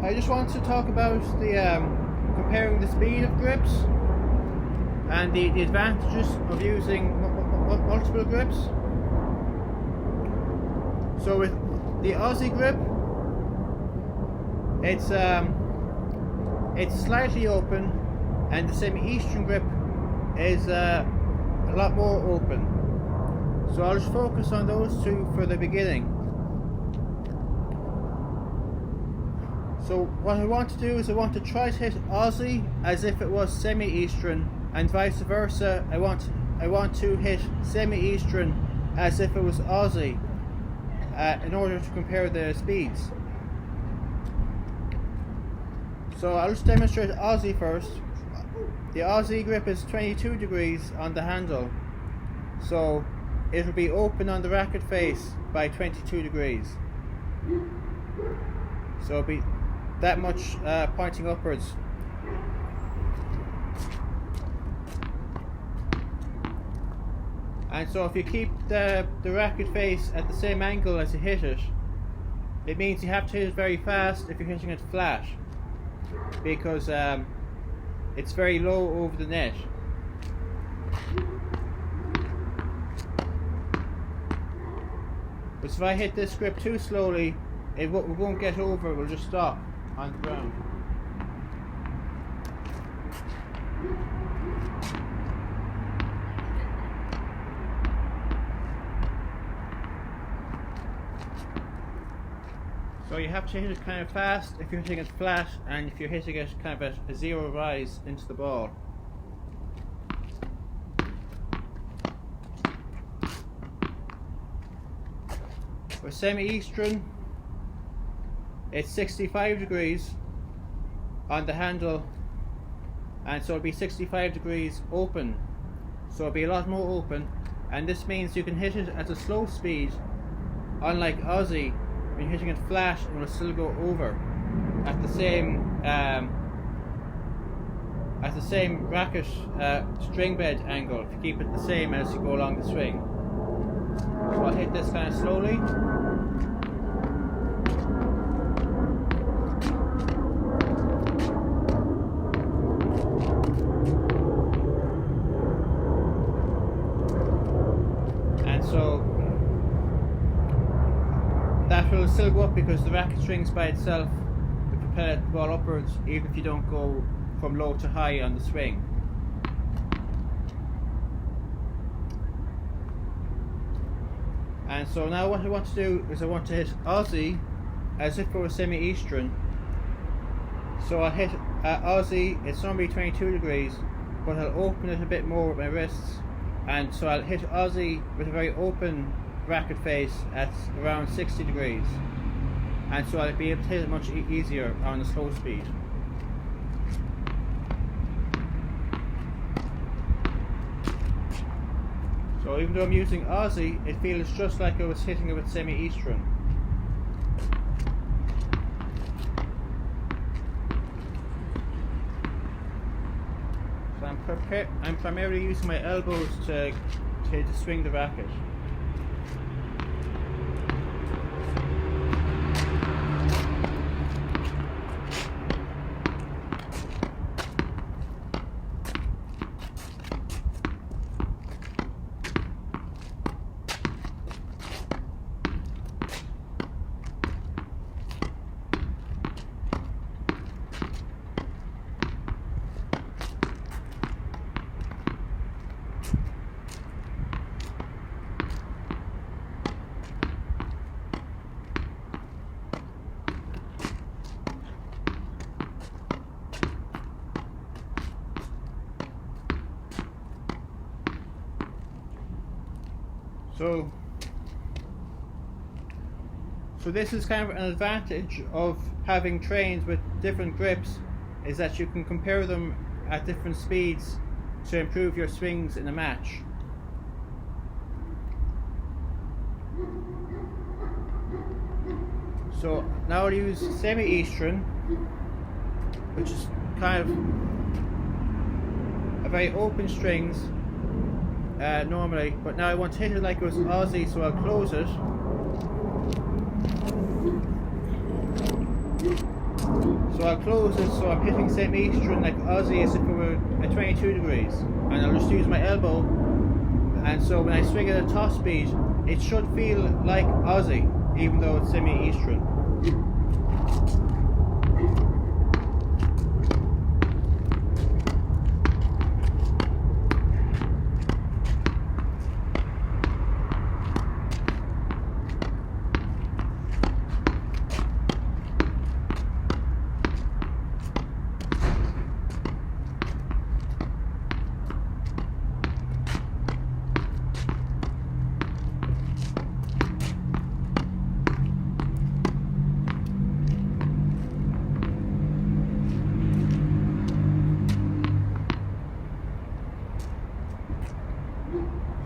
I just want to talk about the comparing the speed of grips and the advantages of using multiple grips. So with the Aussie grip, it's slightly open, and the semi-Eastern grip is a lot more open. So I'll just focus on those two for the beginning. So what I want to do is I want to try to hit Aussie as if it was semi-Eastern, and vice versa. I want to hit semi-Eastern as if it was Aussie, in order to compare the speeds. So I'll just demonstrate Aussie first. The Aussie grip is 22 degrees on the handle, so it will be open on the racket face by 22 degrees. So it'll be that much pointing upwards. And so if you keep the racket face at the same angle as you hit it, it means you have to hit it very fast if you're hitting it flat, because it's very low over the net. But if I hit this grip too slowly, it won't get over, it will just stop on the ground. So you have to hit it kind of fast if you're hitting it flat, and if you're hitting it kind of at a zero rise into the ball. For semi-Eastern, it's 65 degrees on the handle, and so it'll be 65 degrees open, so it'll be a lot more open, and this means you can hit it at a slow speed, unlike Aussie. When you're hitting it flat, it will still go over at the same racket string bed angle if you keep it the same as you go along the swing. So I'll hit this kind of slowly. And so that will still go up because the racket strings by itself will propel the ball upwards even if you don't go from low to high on the swing. And so now what I want to do is I want to hit Aussie as if it was semi-Eastern. So I'll hit Aussie, it's normally 22 degrees, but I'll open it a bit more with my wrists, and so I'll hit Aussie with a very open racket face at around 60 degrees, and so I'll be able to hit it much easier on the slow speed. So even though I'm using Aussie, it feels just like I was hitting it with semi-Eastern. So I'm primarily using my elbows to swing the racket. So this is kind of an advantage of having trained with different grips, is that you can compare them at different speeds to improve your swings in a match. So now I'll use semi-Eastern, which is kind of a very open strings normally, but now I want to hit it like it was Aussie, so I'll close it. So I'll close it so I'm hitting semi-eastern like Aussie as if it were at 22 degrees. And I'll just use my elbow, and so when I swing it at top speed, it should feel like Aussie, even though it's semi-eastern.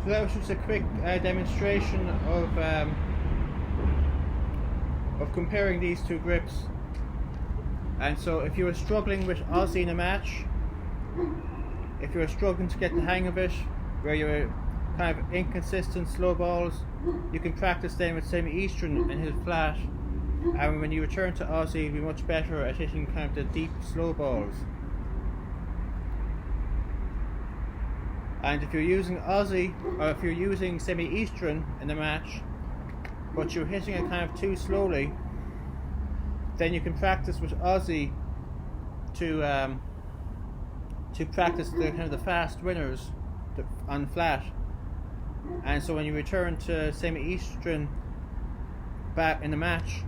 So that was just a quick demonstration of comparing these two grips. And so if you were struggling with Aussie in a match, if you were struggling to get the hang of it, where you were kind of inconsistent slow balls, you can practice then with semi-eastern and hit it flat, and when you return to Aussie you'll be much better at hitting kind of the deep slow balls. And if you're using Aussie, or if you're using semi-eastern in the match, but you're hitting it kind of too slowly, then you can practice with Aussie to practice the kind of the fast winners on flat. And so when you return to semi-eastern back in the match,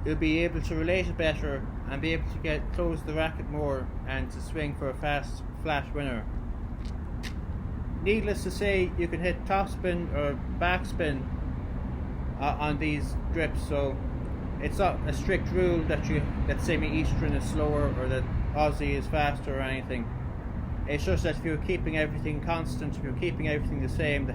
you'll be able to relate it better and be able to close the racket more and to swing for a fast flat winner. Needless to say, you can hit topspin or backspin on these grips, so it's not a strict rule that semi-eastern is slower or that Aussie is faster or anything. It's just that if you're keeping everything constant, if you're keeping everything the same, the